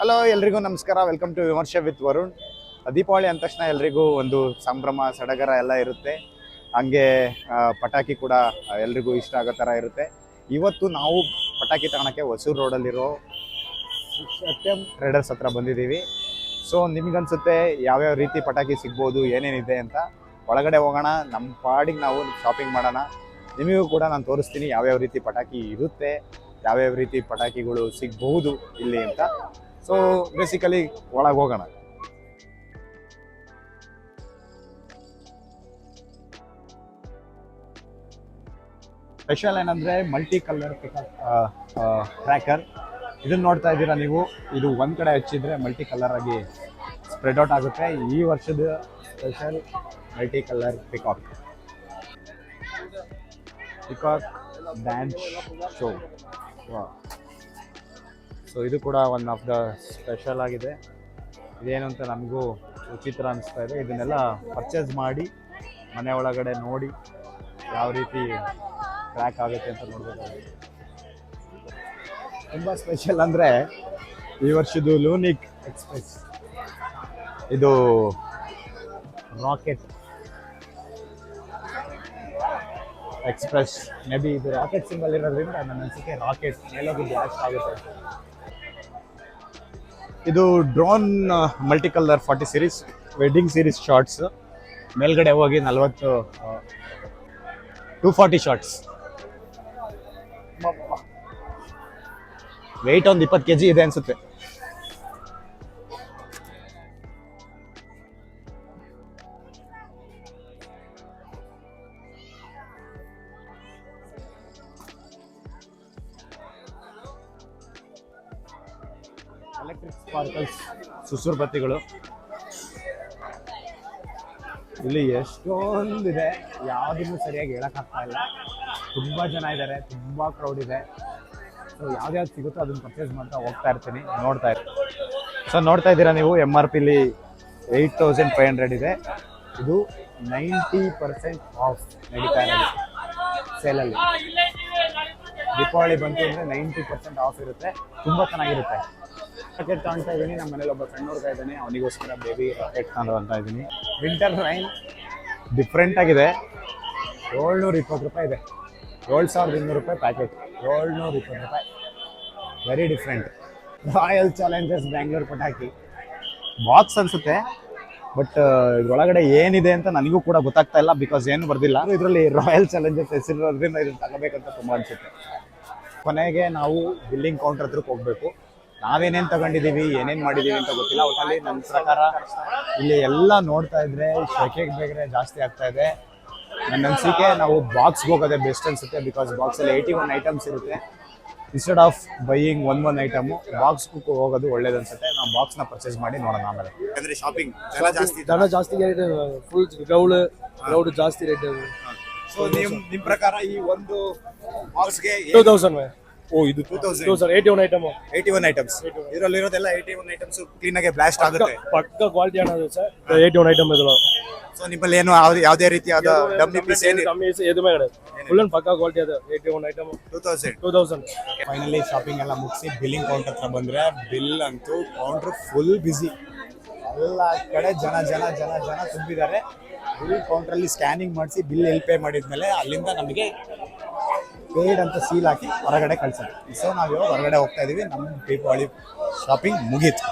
Hello ಎಲ್ರಿಗೂ ನಮಸ್ಕಾರ, welcome to ವಿಮರ್ಶೆ ವಿತ್ ವರುಣ್. ದೀಪಾವಳಿ ಅಂದ ತಕ್ಷಣ ಎಲ್ರಿಗೂ ಒಂದು ಸಂಭ್ರಮ ಸಡಗರ ಎಲ್ಲ ಇರುತ್ತೆ. ಹಂಗೆ ಪಟಾಕಿ ಕೂಡ ಎಲ್ರಿಗೂ ಇಷ್ಟ ಆಗೋ ಥರ ಇರುತ್ತೆ. ಇವತ್ತು ನಾವು ಪಟಾಕಿ ತಗೊಳಕ್ಕೆ ಹೊಸೂರು ರೋಡಲ್ಲಿರೋ ಸತ್ಯಂ ಟ್ರೇಡರ್ಸ್ ಹತ್ರ ಬಂದಿದ್ದೀವಿ. ಸೊ ನಿಮ್ಗನ್ಸುತ್ತೆ ಯಾವ್ಯಾವ ರೀತಿ ಪಟಾಕಿ ಸಿಗ್ಬೋದು, ಏನೇನಿದೆ ಅಂತ. ಒಳಗಡೆ ಹೋಗೋಣ, ನಮ್ಮ ಪಾಡಿಗೆ ನಾವು ಶಾಪಿಂಗ್ ಮಾಡೋಣ. ನಿಮಗೂ ಕೂಡ ನಾನು ತೋರಿಸ್ತೀನಿ ಯಾವ್ಯಾವ ರೀತಿ ಪಟಾಕಿ ಇರುತ್ತೆ, ಯಾವ್ಯಾವ ರೀತಿ ಪಟಾಕಿಗಳು ಸಿಗ್ಬಹುದು ಇಲ್ಲಿ ಅಂತ. ಸೊ ಬೇಸಿಕಲಿ ಒಳಗೆ ಹೋಗೋಣ. ಸ್ಪೆಷಲ್ ಏನಂದರೆ ಮಲ್ಟಿ ಕಲರ್ ಕ್ರ್ಯಾಕರ್. ಇದನ್ನು ನೋಡ್ತಾ ಇದ್ದೀರಾ ನೀವು. ಇದು ಒಂದು ಕಡೆ ಹಚ್ಚಿದ್ರೆ ಮಲ್ಟಿ ಕಲರ್ ಆಗಿ ಸ್ಪ್ರೆಡ್ ಔಟ್ ಆಗುತ್ತೆ. ಈ ವರ್ಷದ special multi colour peacock dance show. So ಇದು ಕೂಡ ಒನ್ ಆಫ್ ದ ಸ್ಪೆಷಲ್ ಆಗಿದೆ. ಇದೇನು ಅಂತ ನಮಗೂ ವಿಚಿತ್ರ ಅನಿಸ್ತಾ ಇದೆ. ಇದನ್ನೆಲ್ಲ ಪರ್ಚೇಸ್ ಮಾಡಿ ಮನೆ ಒಳಗಡೆ ನೋಡಿ ಯಾವ ರೀತಿ ಕ್ರ್ಯಾಕ್ ಆಗುತ್ತೆ ಅಂತ ನೋಡ್ಬೇಕಾಗುತ್ತೆ. ತುಂಬ ಸ್ಪೆಷಲ್ ಅಂದರೆ ಈ ವರ್ಷದ್ದು ಲೂನಿಕ್ ಎಕ್ಸ್ಪ್ರೆಸ್. ಇದು ರಾಕೆಟ್ ಎಕ್ಸ್ಪ್ರೆಸ್. ಮೇ ಬಿ ಇದು ರಾಕೆಟ್ ಸಿಂಬಲ್ ಇರೋದ್ರಿಂದ ನನ್ನ ಅನಿಸಿಕೆ ರಾಕೆಟ್ ಮೇಲೋಗಿ ಬ್ಲಾಸ್ಟ್ ಆಗುತ್ತೆ. ಇದು drone multi colour 40 series wedding series shorts. ಮೇಲ್ಗಡೆ ಹೋಗಿ 240 ಶಾರ್ಟ್ಸ್. ವೆಯ್ಟ್ ಒಂದು 20 kg ಇದೆ ಅನ್ಸುತ್ತೆ. ಎಲೆಕ್ಟ್ರಿಕ್ ಸ್ಪಾರ್ಕಲ್ಸ್ ಸುಸುರು ಬತ್ತಿಗಳು ಇಲ್ಲಿ ಎಷ್ಟೊಂದಿದೆ, ಯಾವುದನ್ನು ಸರಿಯಾಗಿ ಹೇಳೋಕ್ಕಾಗ್ತಾ ಇಲ್ಲ. ತುಂಬ ಜನ ಇದ್ದಾರೆ, ತುಂಬ ಕ್ರೌಡ್ ಇದೆ. ಸೊ ಯಾವ್ದು ಸಿಗುತ್ತೋ ಅದನ್ನು ಪರ್ಚೇಸ್ ಮಾಡ್ತಾ ಹೋಗ್ತಾ ಇರ್ತೀನಿ, ನೋಡ್ತಾ ಇರ್ತೀನಿ. ಸೊ ನೋಡ್ತಾ ಇದ್ದೀರಾ ನೀವು, MRPಲಿ 8500 ಇದೆ. ಇದು 90% ಆಫ್ ನಡೀತಾ ಇರೋದು ಸೇಲಲ್ಲಿ. ದೀಪಾವಳಿ ಬಂತು ಅಂದರೆ 90% ಆಫ್ ಇರುತ್ತೆ. ತುಂಬ ಚೆನ್ನಾಗಿರುತ್ತೆ. ರಾಕೆಟ್ ತಗೊಳ್ತಾ ಇದ್ದೀನಿ. ನಮ್ಮ ಮನೇಲಿ ಒಬ್ಬ ಫ್ರೆಂಡ್ ನೋಡ್ತಾ ಇದ್ದಾನೆ, ಅವನಿಗೋಸ್ಕರ ಬೇಬಿ ರಾಕೆಟ್ ತಗೊಳ್ತಾ ಇದ್ದೀನಿ. ವಿಂಟರ್ ರೈನ್ ಡಿಫ್ರೆಂಟ್ ಆಗಿದೆ. 720 ರೂಪಾಯಿ ಇದೆ. 7200 ರೂಪಾಯಿ ಪ್ಯಾಕೆಟ್, 720 ರೂಪಾಯಿ. Very different. Royal Challengers Bangalore ಪಟಾಕಿ ಬಾಕ್ಸ್ ಅನ್ಸುತ್ತೆ, ಬಟ್ ಇದ್ರೊಳಗಡೆ ಏನಿದೆ ಅಂತ ನನಗೂ ಕೂಡ ಗೊತ್ತಾಗ್ತಾ ಇಲ್ಲ, ಬಿಕಾಸ್ ಏನು ಬರ್ದಿಲ್ಲ. ಇದರಲ್ಲಿ ರಾಯಲ್ ಚಾಲೆಂಜರ್ಸ್ ಹೆಸರಿರೋದ್ರಿಂದ ಇದನ್ನು ತಗೋಬೇಕಂತ ತುಂಬ ಅನಿಸುತ್ತೆ. ಕೊನೆಗೆ ನಾವು ಬಿಲ್ಲಿಂಗ್ ಕೌಂಟರ್ ಹತ್ರಕ್ಕೆ ಹೋಗಬೇಕು. ನಾವೇನೇನು ತಗೊಂಡಿದ್ದೀವಿ, ಏನೇನು ಮಾಡಿದ್ದೀವಿ ಅಂತ ಗೊತ್ತಿಲ್ಲ. ಒಟ್ಟಲ್ಲಿ ನನ್ನ ಪ್ರಕಾರ ಇಲ್ಲಿ ಎಲ್ಲ ನೋಡ್ತಾ ಇದ್ರೆ ಶೆಕೆಗೆ ಬೇಗನೆ ಜಾಸ್ತಿ ಆಗ್ತಾ ಇದೆ. ನನ್ನ ಅನಿಸಿಕೆ ನಾವು ಬಾಕ್ಸ್ಗೆ ಹೋಗೋದೇ ಬೆಸ್ಟ್ ಅನಿಸುತ್ತೆ, ಬಿಕಾಸ್ ಬಾಕ್ಸಲ್ಲಿ 81 ಐಟಮ್ಸ್ ಇರುತ್ತೆ. ಇನ್ಸ್ಟೆಡ್ ಆಫ್ ಬೈಯಿಂಗ್ ಒಂದೊಂದು ಐಟಮು ಬಾಕ್ಸ್ಗೂ ಹೋಗೋದು ಒಳ್ಳೇದು ಅನ್ಸುತ್ತೆ. ನಾವು ಬಾಕ್ಸ್ನ ಪರ್ಚೇಸ್ ಮಾಡಿ ನೋಡೋಣ ಆಮೇಲೆ. ಯಾಕಂದರೆ ಶಾಪಿಂಗ್ ಜನ ಜಾಸ್ತಿ ಫುಲ್ ಕ್ರೌಡ್ ಜಾಸ್ತಿ ರೇಟ್. ಸೊ ನಿಮ್ಮ ಪ್ರಕಾರ ಈ ಒಂದು ಬಾಕ್ಸ್ಗೆ 2000? ಓ, ಇದು 2000 81 ಐಟಮ್ಸ್. ಇದರಲ್ಲಿರೋದೆಲ್ಲ 81 ಐಟಮ್ಸ್ ಕ್ಲೀನ್ ಆಗಿ ಬ್ಲಾಸ್ಟ್ ಆಗುತ್ತೆ. ಪಕ್ಕ ಕ್ವಾಲಿಟಿ ಅನ್ನೋದು ಸರ್. 81 ಐಟಮ್ ಇದು. ಸೊ ನಿಮ್ಮಲ್ಲಿ ಏನು ಯಾವುದೇ ರೀತಿಯಾದ ಡಮ್ಮಿ ಪೀಸ್ ಎದುಮೇ ಫುಲ್ ಅಂಡ್ ಪಕ್ಕ ಕ್ವಾಲಿಟಿ ಅದು. 81 ಐಟಮ್ 2000. ಫೈನಲಿ ಶಾಪಿಂಗ್ ಎಲ್ಲ ಮುಗಿಸಿ ಬಿಲ್ಲಿಂಗ್ ಕೌಂಟರ್ ಹತ್ರ ಬಂದ್ರೆ ಬಿಲ್ ಅಂತೂ ಕೌಂಟರ್ ಫುಲ್ ಬಿಸಿ. ಎಲ್ಲ ಕಡೆ ಜನ ಜನ ಜನ ಜನ ತುಂಬಿದ್ದಾರೆ. ಬಿಲ್ ಕೌಂಟ್ರಲ್ಲಿ ಸ್ಕ್ಯಾನಿಂಗ್ ಮಾಡಿಸಿ ಬಿಲ್ ಪೇ ಮಾಡಿದ್ಮೇಲೆ ಅಲ್ಲಿಂದ ನಮಗೆ ಪೇಯ್ಡ್ ಅಂತ ಸೀಲ್ ಹಾಕಿ ಹೊರಗಡೆ ಕಳ್ಸೋದು. ಸೊ ನಾವು ಇವಾಗ ಹೊರಗಡೆ ಹೋಗ್ತಾ ಇದೀವಿ. ನಮ್ಮ ದೀಪಾವಳಿ ಶಾಪಿಂಗ್ ಮುಗೀತು.